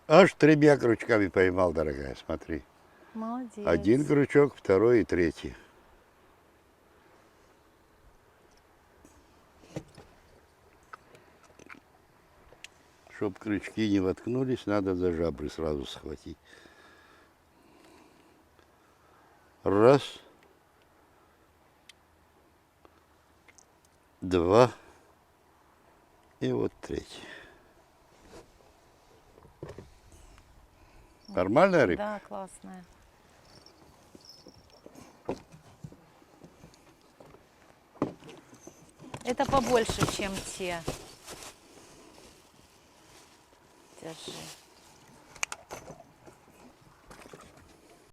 Аж 3 крючками поймал, дорогая, смотри. Молодець. 1 крючок, 2 и 3. Чтоб крючки не воткнулись, надо за жабры сразу схватить. Раз. 2. И вот 3. Нормальная рыба? Да, классная. Это побольше, чем те. Держи.